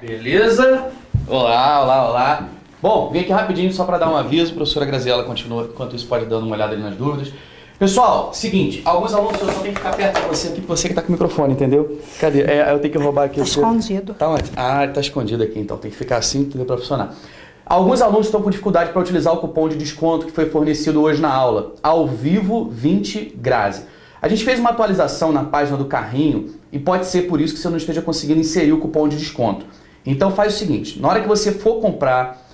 Beleza? Olá, olá, olá. Bom, vim aqui rapidinho só para dar um aviso. A professora Graziela continua, enquanto isso pode dando uma olhada ali nas dúvidas. Pessoal, seguinte, alguns alunos eu só tenho que ficar perto de você aqui, você que tá com o microfone, entendeu? Cadê? Eu tenho que roubar aqui. Tá escondido. Tá onde? Ah, tá escondido aqui, então tem que ficar assim, entendeu? Para funcionar. Alguns alunos estão com dificuldade para utilizar o cupom de desconto que foi fornecido hoje na aula, ao vivo 20 Grazi. A gente fez uma atualização na página do carrinho e pode ser por isso que você não esteja conseguindo inserir o cupom de desconto. Então faz o seguinte, na hora que você for comprar,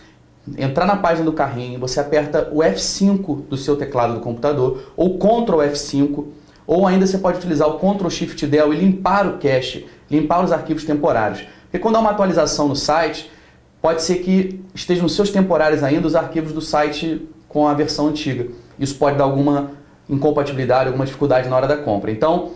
entrar na página do carrinho, você aperta o F5 do seu teclado do computador, ou Ctrl F5, ou ainda você pode utilizar o Ctrl Shift Del e limpar o cache, limpar os arquivos temporários. Porque quando há uma atualização no site, pode ser que estejam nos seus temporários ainda os arquivos do site com a versão antiga. Isso pode dar alguma incompatibilidade, alguma dificuldade na hora da compra. Então,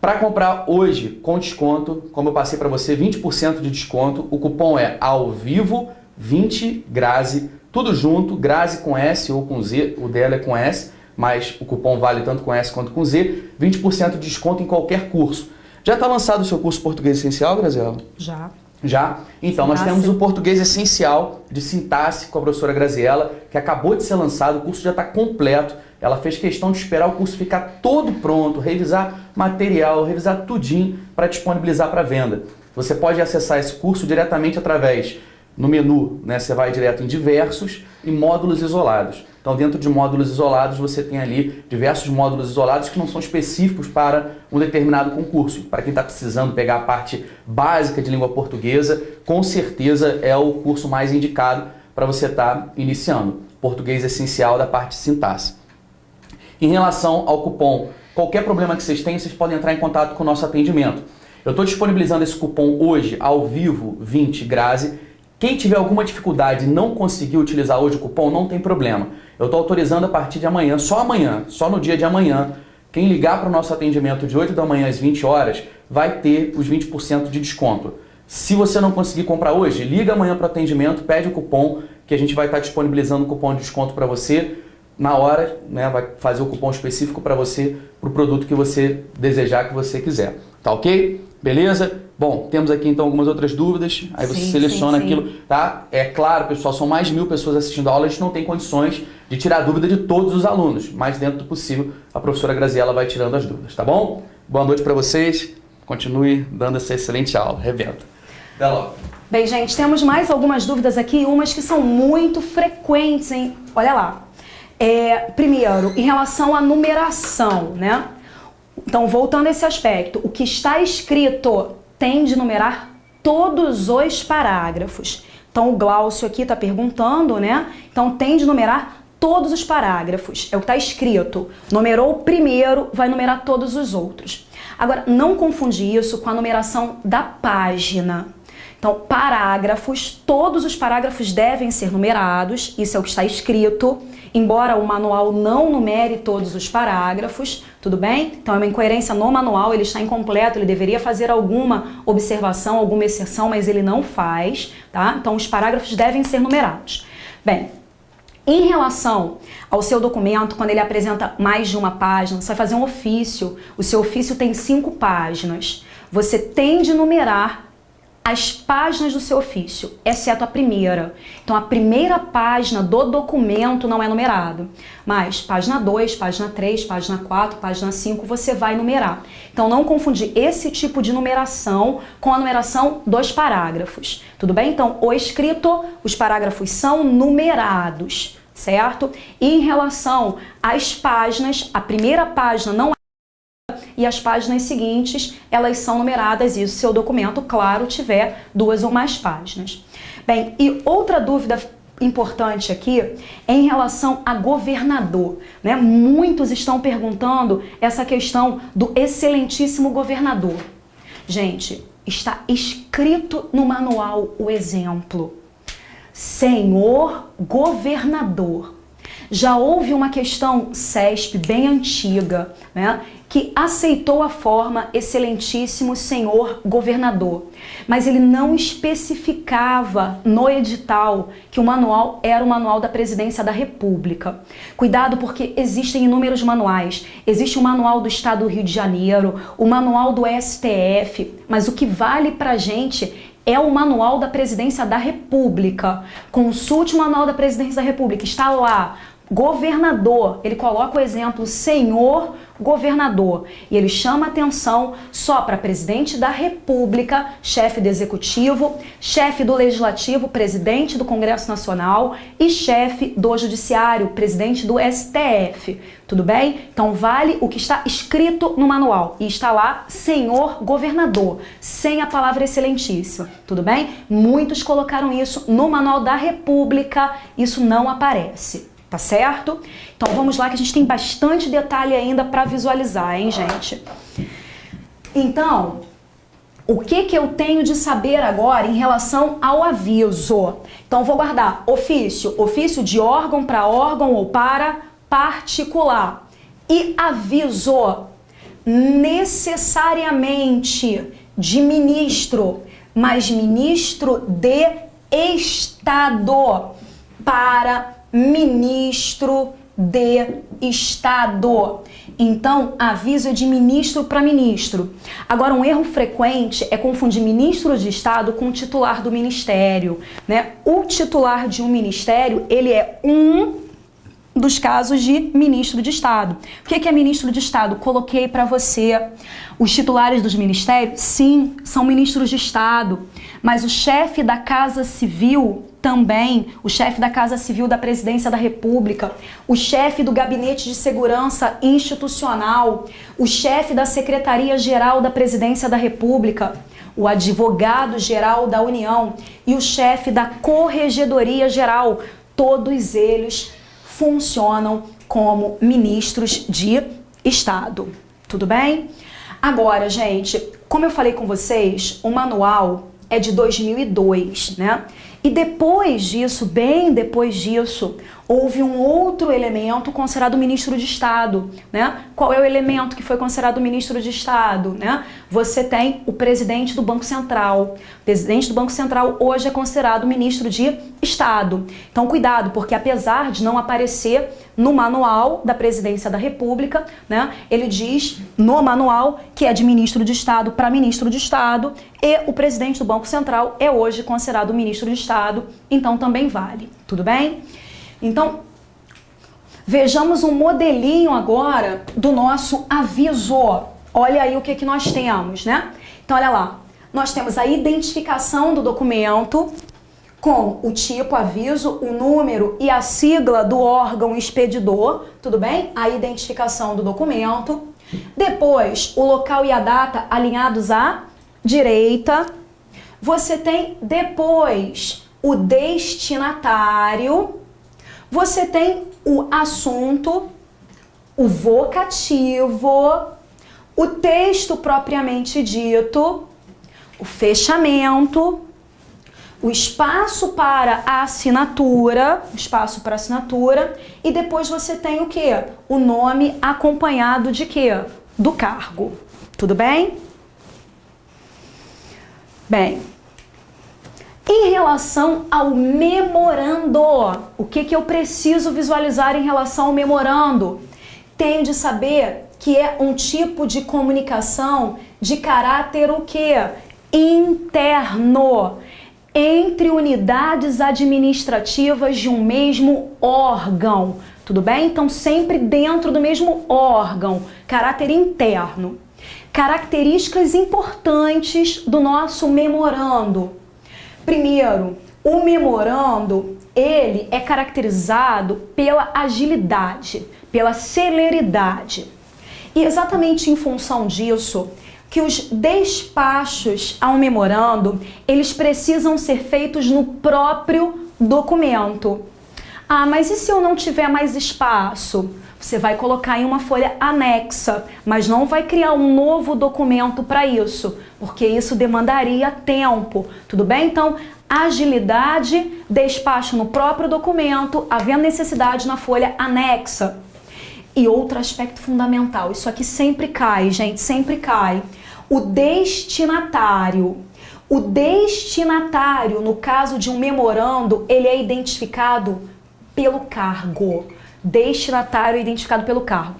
para comprar hoje com desconto, como eu passei para você, 20% de desconto, o cupom é ao vivo 20 Grazi, tudo junto, Grazi com S ou com Z, o dela é com S, mas o cupom vale tanto com S quanto com Z, 20% de desconto em qualquer curso. Já está lançado o seu curso Português Essencial, Graziela? Já. Já? Então, nós temos o Português Essencial de Sintaxe com a professora Graziela, que acabou de ser lançado, o curso já está completo. Ela fez questão de esperar o curso ficar todo pronto, revisar material, revisar tudinho para disponibilizar para venda. Você pode acessar esse curso diretamente através, no menu, né, você vai direto em diversos e módulos isolados. Então, dentro de módulos isolados, você tem ali diversos módulos isolados que não são específicos para um determinado concurso. Para quem está precisando pegar a parte básica de língua portuguesa, com certeza é o curso mais indicado para você estar iniciando. Português Essencial da parte de sintaxe. Em relação ao cupom, qualquer problema que vocês tenham, vocês podem entrar em contato com o nosso atendimento. Eu estou disponibilizando esse cupom hoje, ao vivo, 20 Grazi. Quem tiver alguma dificuldade e não conseguir utilizar hoje o cupom, não tem problema. Eu estou autorizando a partir de amanhã, só no dia de amanhã. Quem ligar para o nosso atendimento de 8 da manhã às 20 horas, vai ter os 20% de desconto. Se você não conseguir comprar hoje, liga amanhã para o atendimento, pede o cupom, que a gente vai estar disponibilizando o cupom de desconto para você. Na hora, né, vai fazer o cupom específico para você, para o produto que você desejar, que você quiser. Tá ok? Beleza? Bom, temos aqui então algumas outras dúvidas, aí você seleciona aquilo, tá? É claro, pessoal, são mais de 1000 pessoas assistindo a aula, a gente não tem condições de tirar a dúvida de todos os alunos, mas dentro do possível, a professora Graziela vai tirando as dúvidas, tá bom? Boa noite para vocês, continue dando essa excelente aula, reventa. Até logo. Bem, gente, temos mais algumas dúvidas aqui, umas que são muito frequentes, hein? Olha lá. Primeiro, em relação à numeração, né? Então, voltando a esse aspecto, o que está escrito tem de numerar todos os parágrafos. Então, o Glaucio aqui está perguntando, né? Então, tem de numerar todos os parágrafos. É o que está escrito. Numerou o primeiro, vai numerar todos os outros. Agora, não confundir isso com a numeração da página. Então, parágrafos, todos os parágrafos devem ser numerados, isso é o que está escrito, embora o manual não numere todos os parágrafos, tudo bem? Então, é uma incoerência no manual, ele está incompleto, ele deveria fazer alguma observação, alguma exceção, mas ele não faz, tá? Então, os parágrafos devem ser numerados. Bem, em relação ao seu documento, quando ele apresenta mais de uma página, você vai fazer um ofício, o seu ofício tem 5 páginas, você tem de numerar as páginas do seu ofício, exceto a primeira. Então, a primeira página do documento não é numerado, mas página 2, página 3, página 4, página 5, você vai numerar. Então, não confundir esse tipo de numeração com a numeração dos parágrafos, tudo bem? Então, o escrito, os parágrafos são numerados, certo? E em relação às páginas, a primeira página não e as páginas seguintes, elas são numeradas e o seu documento, claro, tiver 2 ou mais páginas. Bem, e outra dúvida importante aqui é em relação a governador, né? Muitos estão perguntando essa questão do excelentíssimo governador. Gente, está escrito no manual o exemplo. Senhor governador. Já houve uma questão CESP bem antiga, né, que aceitou a forma excelentíssimo senhor governador, mas ele não especificava no edital que o manual era o manual da Presidência da República. Cuidado, porque existem inúmeros manuais. Existe o manual do Estado do Rio de Janeiro, o manual do STF, mas o que vale pra gente é o manual da Presidência da República. Consulte o manual da Presidência da República, está lá. Governador, ele coloca o exemplo senhor governador e ele chama atenção só para presidente da República, chefe do Executivo, chefe do Legislativo, presidente do Congresso Nacional e chefe do Judiciário, presidente do STF. Tudo bem? Então vale o que está escrito no manual e está lá senhor governador, sem a palavra excelentíssima. Tudo bem? Muitos colocaram isso no manual da República, isso não aparece. Tá certo? Então vamos lá que a gente tem bastante detalhe ainda para visualizar, hein, gente? Então, o que eu tenho de saber agora em relação ao aviso? Então vou guardar ofício, ofício de órgão para órgão ou para particular. E aviso, necessariamente de ministro, mas ministro de Estado para ministro de Estado. Então, aviso é de ministro para ministro. Agora, um erro frequente é confundir ministro de Estado com titular do ministério, né? O titular de um ministério, ele é um dos casos de ministro de Estado. O que é ministro de Estado? Coloquei para você. Os titulares dos ministérios, sim, são ministros de Estado, mas o chefe da Casa Civil também, o chefe da Casa Civil da Presidência da República, o chefe do Gabinete de Segurança Institucional, o chefe da Secretaria-Geral da Presidência da República, o advogado-geral da União e o chefe da Corregedoria-Geral, todos eles funcionam como ministros de Estado. Tudo bem? Agora, gente, como eu falei com vocês, o manual é de 2002, né? E depois disso, bem depois disso, houve um outro elemento considerado ministro de Estado, né? Qual é o elemento que foi considerado ministro de Estado, né? Você tem o presidente do Banco Central. O presidente do Banco Central hoje é considerado ministro de Estado. Então, cuidado, porque apesar de não aparecer no manual da Presidência da República, né? Ele diz no manual que é de ministro de Estado para ministro de Estado e o presidente do Banco Central é hoje considerado ministro de Estado, então também vale. Tudo bem? Então, vejamos um modelinho agora do nosso aviso. Olha aí o que nós temos, né? Então, olha lá. Nós temos a identificação do documento com o tipo aviso, o número e a sigla do órgão expedidor, tudo bem? A identificação do documento. Depois, o local e a data alinhados à direita. Você tem depois o destinatário. Você tem o assunto, o vocativo, o texto propriamente dito, o fechamento, o espaço para a assinatura, e depois você tem o quê? O nome acompanhado de quê? Do cargo. Tudo bem? Bem, em relação ao memorando, o que eu preciso visualizar em relação ao memorando? Tenho de saber que é um tipo de comunicação de caráter o quê? Interno, entre unidades administrativas de um mesmo órgão. Tudo bem? Então, sempre dentro do mesmo órgão, caráter interno. Características importantes do nosso memorando. Primeiro, o memorando, ele é caracterizado pela agilidade, pela celeridade. E exatamente em função disso, que os despachos ao memorando, eles precisam ser feitos no próprio documento. Ah, mas e se eu não tiver mais espaço? Você vai colocar em uma folha anexa, mas não vai criar um novo documento para isso, porque isso demandaria tempo, tudo bem? Então, agilidade, despacho no próprio documento, havendo necessidade na folha anexa. E outro aspecto fundamental, isso aqui sempre cai, gente, sempre cai. O destinatário. O destinatário, no caso de um memorando, ele é identificado pelo cargo. Destinatário é identificado pelo cargo.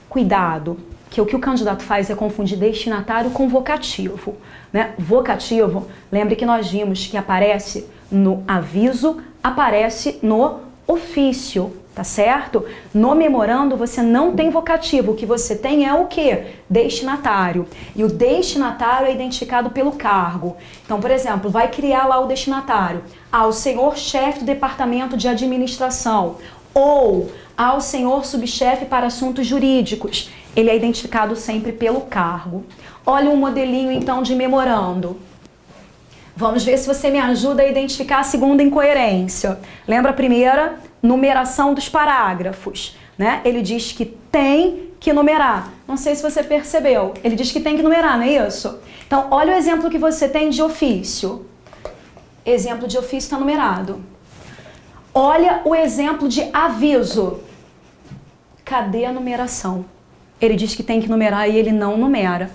Cuidado, que o que o candidato faz é confundir destinatário com vocativo, né? Vocativo, lembre que nós vimos que aparece no aviso, aparece no ofício, tá certo? No memorando você não tem vocativo, o que você tem é o quê? Destinatário. E o destinatário é identificado pelo cargo. Então, por exemplo, vai criar lá o destinatário ao senhor chefe do departamento de administração ou ao senhor subchefe para assuntos jurídicos. Ele é identificado sempre pelo cargo. Olha um modelinho então de memorando. Vamos ver se você me ajuda a identificar a segunda incoerência. Lembra a primeira? Numeração dos parágrafos, né? Ele diz que tem que numerar. Não sei se você percebeu. Ele diz que tem que numerar, não é isso? Então, olha o exemplo que você tem de ofício. Exemplo de ofício está numerado. Olha o exemplo de aviso. Cadê a numeração? Ele diz que tem que numerar e ele não numera.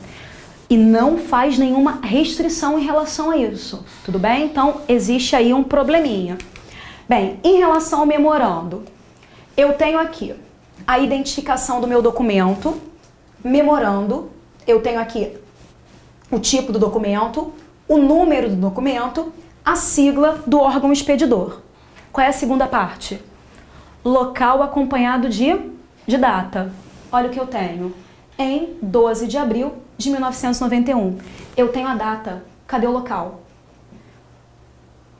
E não faz nenhuma restrição em relação a isso. Tudo bem? Então, existe aí um probleminha. Bem, em relação ao memorando, eu tenho aqui a identificação do meu documento, memorando, eu tenho aqui o tipo do documento, o número do documento, a sigla do órgão expedidor. Qual é a segunda parte? Local acompanhado de data. Olha o que eu tenho. Em 12 de abril de 1991. Eu tenho a data. Cadê o local?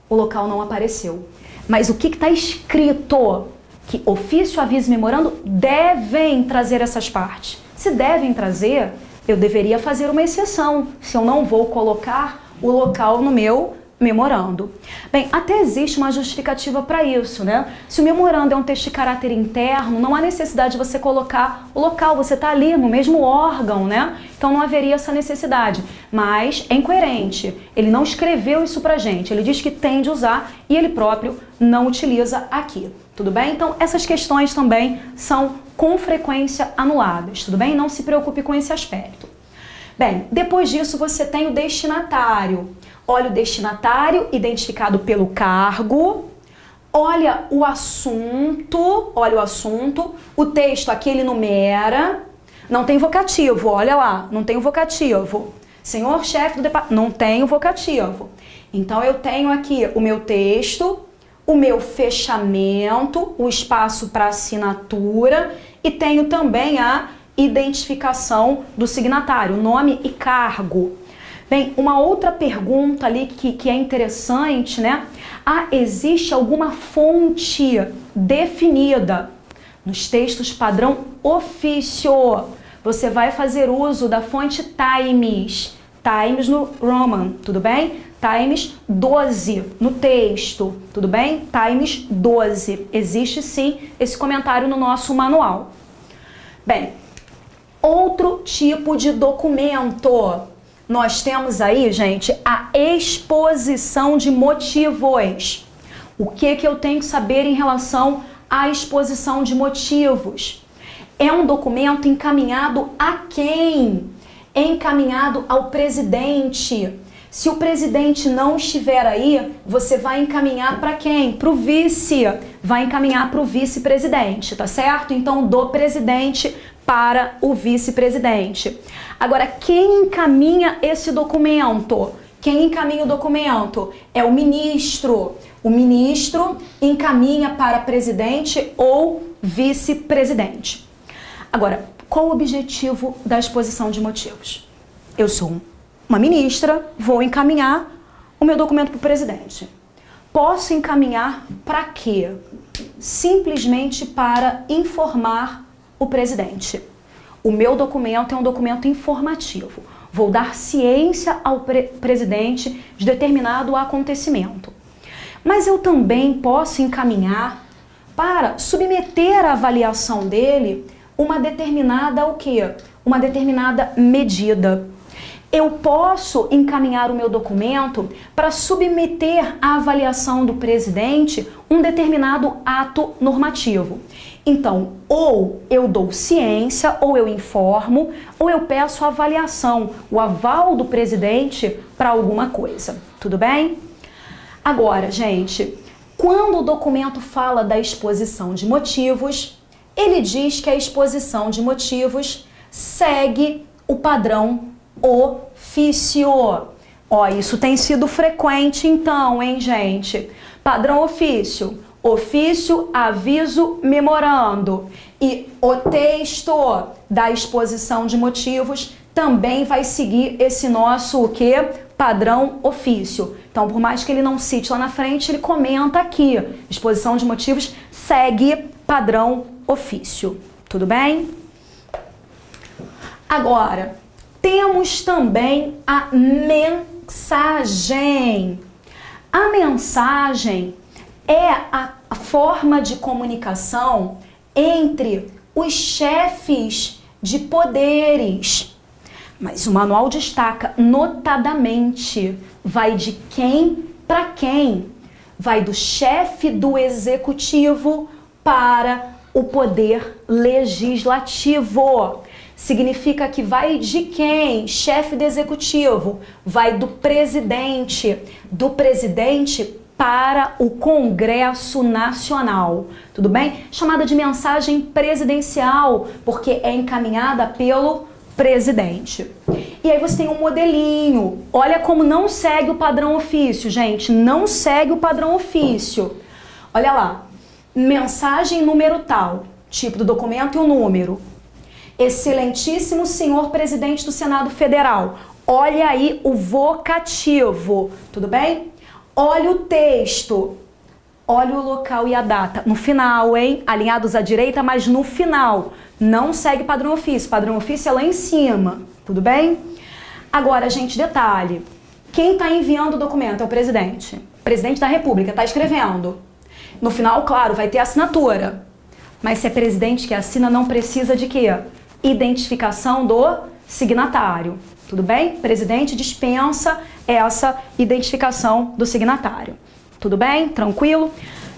O local não apareceu. Mas o que está escrito? Que ofício, aviso e memorando devem trazer essas partes. Se devem trazer, eu deveria fazer uma exceção. Se eu não vou colocar o local no meu memorando. Bem, até existe uma justificativa para isso, né? Se o memorando é um texto de caráter interno, não há necessidade de você colocar o local, você está ali no mesmo órgão, né? Então não haveria essa necessidade. Mas é incoerente, ele não escreveu isso pra gente, ele diz que tem de usar e ele próprio não utiliza aqui, tudo bem? Então essas questões também são com frequência anuladas, tudo bem? Não se preocupe com esse aspecto. Bem, depois disso você tem o destinatário. Olha o destinatário, identificado pelo cargo. Olha o assunto, o texto aqui ele numera. Não tem vocativo, olha lá, não tem vocativo. Senhor chefe do departamento, não tem vocativo. Então eu tenho aqui o meu texto, o meu fechamento, o espaço para assinatura e tenho também a identificação do signatário, nome e cargo. Bem, uma outra pergunta ali que é interessante, né? Existe alguma fonte definida nos textos padrão ofício? Você vai fazer uso da fonte Times. Times no Roman, tudo bem? Times 12 no texto, tudo bem? Times 12. Existe sim esse comentário no nosso manual. Bem, outro tipo de documento. Nós temos aí, gente, a exposição de motivos. O que eu tenho que saber em relação à exposição de motivos? É um documento encaminhado a quem? É encaminhado ao presidente. Se o presidente não estiver aí, você vai encaminhar para quem? Para o vice. Vai encaminhar para o vice-presidente, tá certo? Então, do presidente para o vice-presidente. Agora, quem encaminha esse documento? Quem encaminha o documento? É o ministro. O ministro encaminha para presidente ou vice-presidente. Agora, qual o objetivo da exposição de motivos? Eu sou uma ministra, vou encaminhar o meu documento para o presidente. Posso encaminhar para quê? Simplesmente para informar o presidente. O meu documento é um documento informativo. Vou dar ciência ao presidente de determinado acontecimento. Mas eu também posso encaminhar para submeter a avaliação dele uma determinada o quê? Uma determinada medida. Eu posso encaminhar o meu documento para submeter à avaliação do presidente um determinado ato normativo. Então, ou eu dou ciência, ou eu informo, ou eu peço a avaliação, o aval do presidente para alguma coisa. Tudo bem? Agora, gente, quando o documento fala da exposição de motivos, ele diz que a exposição de motivos segue o padrão ofício. Ó, isso tem sido frequente então, hein, gente? Padrão ofício, ofício, aviso, memorando. E o texto da exposição de motivos também vai seguir esse nosso o quê? Padrão ofício. Então, por mais que ele não cite lá na frente, ele comenta aqui. Exposição de motivos segue padrão ofício. Tudo bem? Agora, temos também a mensagem. A mensagem é a forma de comunicação entre os chefes de poderes. Mas o manual destaca notadamente, vai de quem para quem? Vai do chefe do executivo para o poder legislativo. Significa que vai de quem? Chefe do executivo. Vai do presidente para o Congresso Nacional. Tudo bem? Chamada de mensagem presidencial, porque é encaminhada pelo presidente. E aí você tem um modelinho. Olha como não segue o padrão ofício, gente. Não segue o padrão ofício. Olha lá. Mensagem número tal. Tipo do documento e o número. Excelentíssimo senhor presidente do Senado Federal. Olha aí o vocativo. Tudo bem? Olha o texto. Olha o local e a data. No final, hein? Alinhados à direita, mas no final. Não segue padrão ofício. Padrão ofício é lá em cima. Tudo bem? Agora, gente, detalhe. Quem está enviando o documento é o presidente. O presidente da República está escrevendo. No final, claro, vai ter assinatura. Mas se é presidente que assina, não precisa de quê? Identificação do signatário. Tudo bem? Presidente dispensa essa identificação do signatário. Tudo bem? Tranquilo?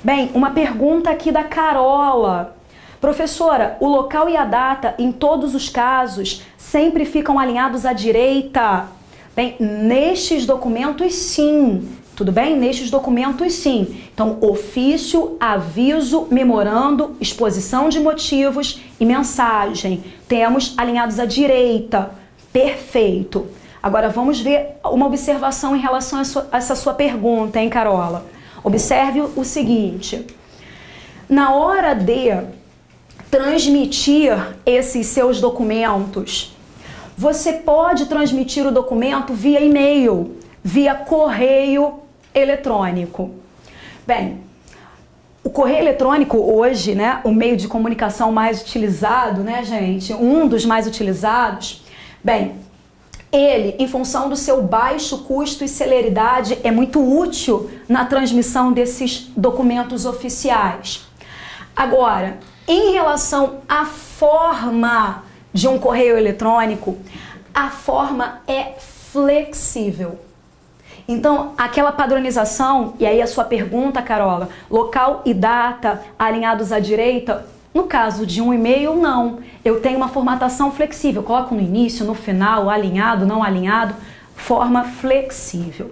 Bem, uma pergunta aqui da Carola. Professora, o local e a data, em todos os casos, sempre ficam alinhados à direita? Bem, nestes documentos, sim. Tudo bem? Nestes documentos, sim. Então, ofício, aviso, memorando, exposição de motivos e mensagem. Temos alinhados à direita. Perfeito. Agora, vamos ver uma observação em relação a essa sua pergunta, hein, Carola? Observe o seguinte. Na hora de transmitir esses seus documentos, você pode transmitir o documento via e-mail, via correio eletrônico. Bem, o correio eletrônico hoje, né, o meio de comunicação mais utilizado, né, gente, um dos mais utilizados, bem, ele, em função do seu baixo custo e celeridade, é muito útil na transmissão desses documentos oficiais. Agora, em relação à forma de um correio eletrônico, a forma é flexível. Então, aquela padronização, e aí a sua pergunta, Carola, local e data alinhados à direita, no caso de um e-mail, não. Eu tenho uma formatação flexível, coloco no início, no final, alinhado, não alinhado, forma flexível.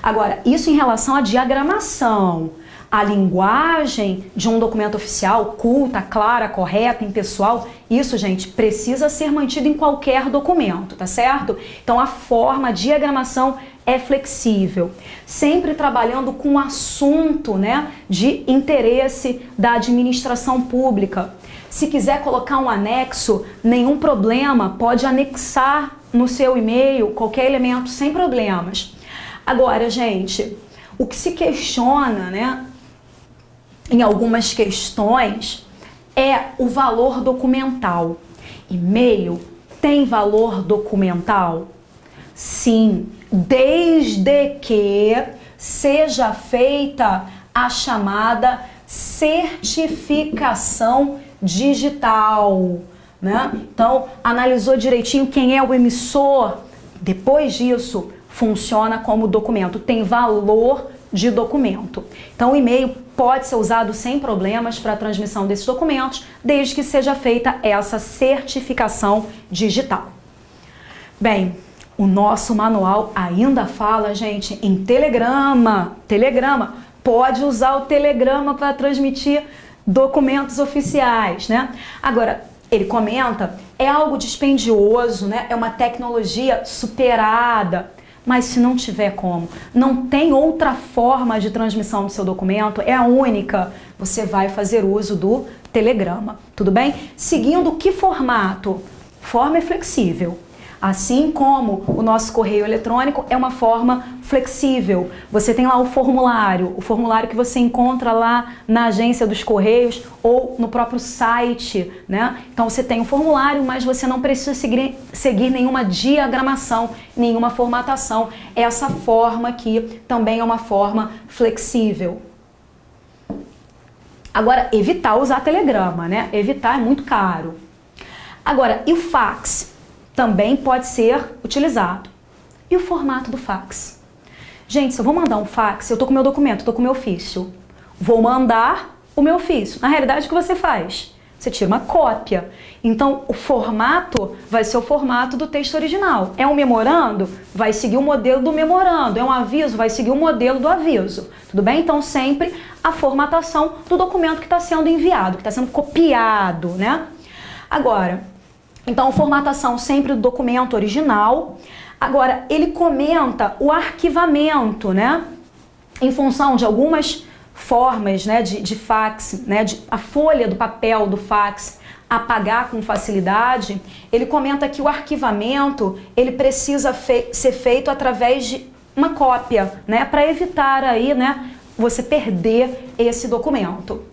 Agora, isso em relação à diagramação. A linguagem de um documento oficial, culta, clara, correta, impessoal, isso, gente, precisa ser mantido em qualquer documento, tá certo? Então, a forma, a diagramação é flexível, sempre trabalhando com o assunto, né, de interesse da administração pública. Se quiser colocar um anexo, nenhum problema, pode anexar no seu e-mail qualquer elemento sem problemas. Agora, gente, o que se questiona, né, em algumas questões, é o valor documental. E-mail tem valor documental? Sim, desde que seja feita a chamada certificação digital. né? Então, analisou direitinho quem é o emissor. Depois disso, funciona como documento, tem valor de documento. Então, o e-mail pode ser usado sem problemas para a transmissão desses documentos, desde que seja feita essa certificação digital. Bem, o nosso manual ainda fala, gente, em telegrama. Telegrama. Pode usar o telegrama para transmitir documentos oficiais, né? Agora, ele comenta, é algo dispendioso, né? É uma tecnologia superada. Mas se não tiver como, não tem outra forma de transmissão do seu documento, é a única, você vai fazer uso do telegrama, tudo bem? Seguindo que formato? Forma é flexível. Assim como o nosso correio eletrônico é uma forma flexível. Você tem lá o formulário que você encontra lá na agência dos Correios ou no próprio site, né? Então você tem o formulário, mas você não precisa seguir nenhuma diagramação, nenhuma formatação. Essa forma aqui também é uma forma flexível. Agora, evitar usar telegrama, né? Evitar é muito caro. Agora, e o fax? Também pode ser utilizado. E o formato do fax? Gente, se eu vou mandar um fax, eu tô com meu documento, tô com meu ofício. Vou mandar o meu ofício. Na realidade, o que você faz? Você tira uma cópia. Então, o formato vai ser o formato do texto original. É um memorando? Vai seguir o modelo do memorando. É um aviso? Vai seguir o modelo do aviso. Tudo bem? Então, sempre a formatação do documento que está sendo enviado, que está sendo copiado, né? Agora, então, formatação sempre do documento original. Agora, ele comenta o arquivamento, né? Em função de algumas formas, né, de fax, né, a folha do papel do fax apagar com facilidade. Ele comenta que o arquivamento, ele precisa ser feito através de uma cópia, né? Para evitar aí, né, você perder esse documento.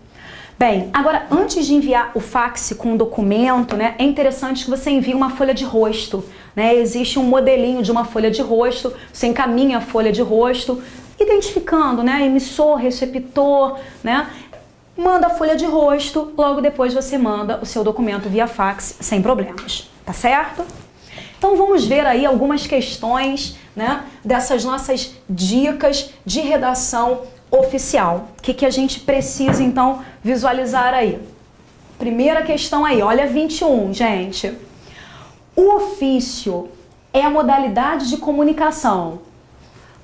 Bem, agora antes de enviar o fax com o documento, né, é interessante que você envie uma folha de rosto, né? Existe um modelinho de uma folha de rosto, você encaminha a folha de rosto, identificando, né, emissor, receptor, né? Manda a folha de rosto, logo depois você manda o seu documento via fax sem problemas, tá certo? Então vamos ver aí algumas questões, né, dessas nossas dicas de redação oficial. O que a gente precisa, então, visualizar aí? Primeira questão aí, olha 21, gente. O ofício é a modalidade de comunicação.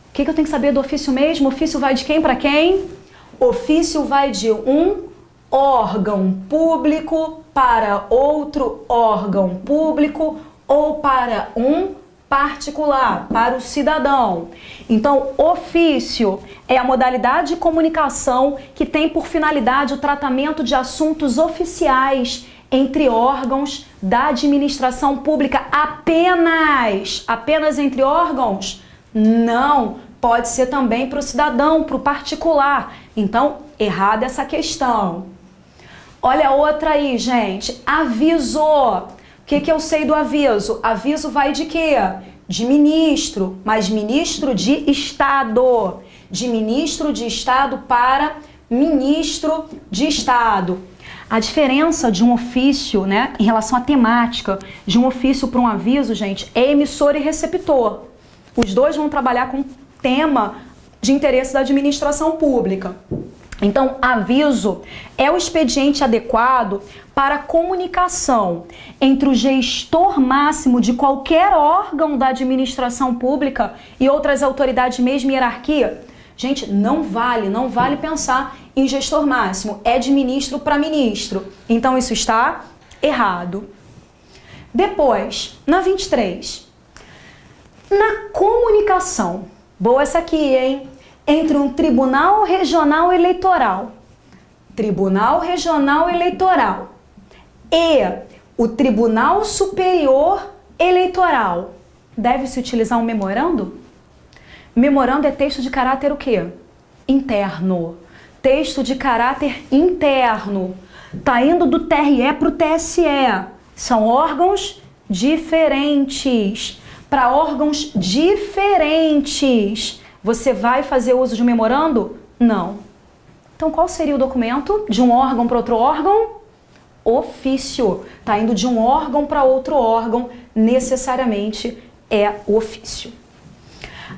O que eu tenho que saber do ofício mesmo? O ofício vai de quem para quem? Ofício vai de um órgão público para outro órgão público ou para um particular, para o cidadão. Então, ofício é a modalidade de comunicação que tem por finalidade o tratamento de assuntos oficiais entre órgãos da administração pública. Apenas entre órgãos? Não, pode ser também para o cidadão, para o particular. Então, errada essa questão. Olha outra aí, gente. Aviso. O que eu sei do aviso? Aviso vai de quê? De ministro, mas ministro de Estado. De ministro de Estado para ministro de Estado. A diferença de um ofício, né, em relação à temática, de um ofício para um aviso, gente, é emissor e receptor. Os dois vão trabalhar com tema de interesse da administração pública. Então, aviso é o expediente adequado para a comunicação entre o gestor máximo de qualquer órgão da administração pública e outras autoridades de mesma hierarquia. Gente, não vale pensar em gestor máximo, é de ministro para ministro. Então, isso está errado. Depois, na 23, na comunicação, boa essa aqui, hein? Entre um Tribunal Regional Eleitoral e o Tribunal Superior Eleitoral, deve-se utilizar um memorando? Memorando é texto de caráter o quê? Interno. Texto de caráter interno. Tá indo do TRE para o TSE. São órgãos diferentes. Para órgãos diferentes, você vai fazer uso de um memorando? Não. Então, qual seria o documento de um órgão para outro órgão? ofício. Tá indo de um órgão para outro órgão, necessariamente é ofício.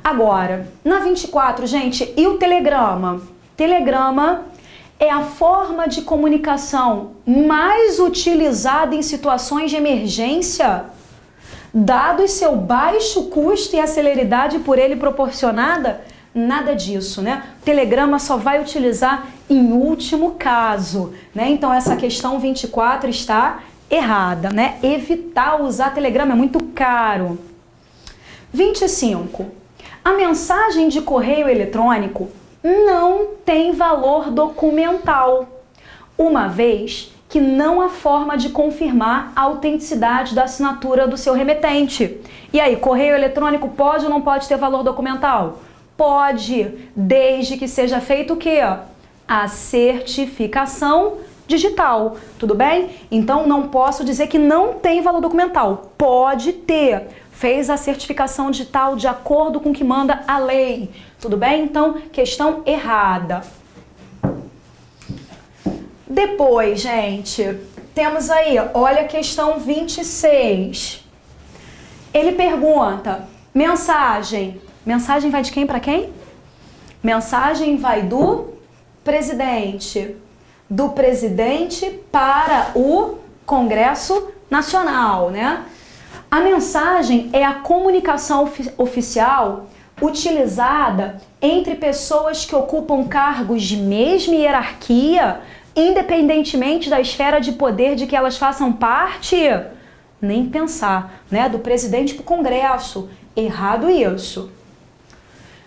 Agora, na 24, gente, e o telegrama? Telegrama é a forma de comunicação mais utilizada em situações de emergência, dado seu baixo custo e a celeridade por ele proporcionada. Nada disso, né? O telegrama só vai utilizar em último caso, né? Então essa questão 24 está errada, né? Evitar usar telegrama é muito caro. 25. A mensagem de correio eletrônico não tem valor documental, uma vez que não há forma de confirmar a autenticidade da assinatura do seu remetente. E aí, correio eletrônico pode ou não pode ter valor documental? Pode, desde que seja feito o quê? A certificação digital, tudo bem? Então não posso dizer que não tem valor documental, pode ter. Fez a certificação digital de acordo com o que manda a lei, tudo bem? Então, questão errada. Depois, gente, temos aí, olha a questão 26. Ele pergunta, mensagem vai de quem para quem? Mensagem vai do presidente para o Congresso Nacional, né? A mensagem é a comunicação oficial utilizada entre pessoas que ocupam cargos de mesma hierarquia, independentemente da esfera de poder de que elas façam parte. Nem pensar, né? Do presidente para o Congresso. Errado isso.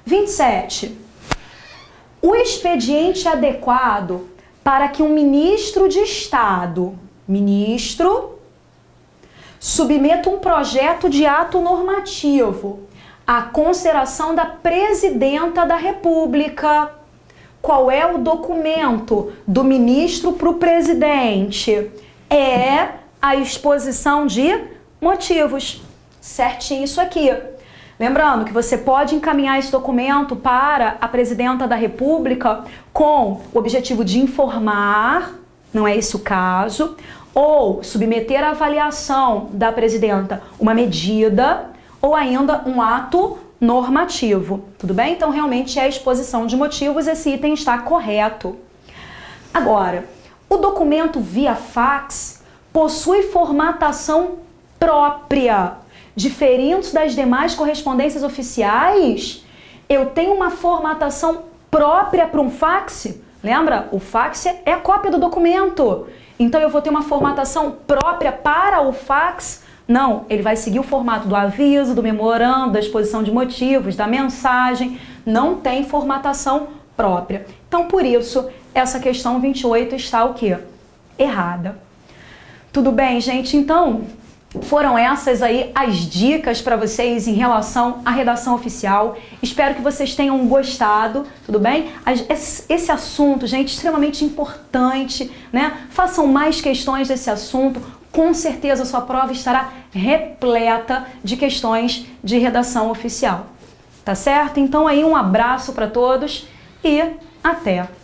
27. O expediente adequado para que um ministro de Estado, submeta um projeto de ato normativo à consideração da Presidenta da República. Qual é o documento do ministro para o presidente? É a exposição de motivos. Certinho isso aqui. Lembrando que você pode encaminhar esse documento para a Presidenta da República com o objetivo de informar, não é esse o caso, ou submeter à avaliação da Presidenta uma medida ou ainda um ato normativo, tudo bem? Então realmente é a exposição de motivos, esse item está correto. Agora, o documento via fax possui formatação própria, diferente das demais correspondências oficiais. Eu tenho uma formatação própria para um fax. Lembra? O fax é a cópia do documento. Então eu vou ter uma formatação própria para o fax? Não, ele vai seguir o formato do aviso, do memorando, da exposição de motivos, da mensagem. Não tem formatação própria. Então por isso, essa questão 28 está o quê? Errada. Tudo bem, gente? Então, foram essas aí as dicas para vocês em relação à redação oficial. Espero que vocês tenham gostado, tudo bem? Esse assunto, gente, extremamente importante, né? Façam mais questões desse assunto. Com certeza a sua prova estará repleta de questões de redação oficial. Tá certo? Então aí um abraço para todos e até!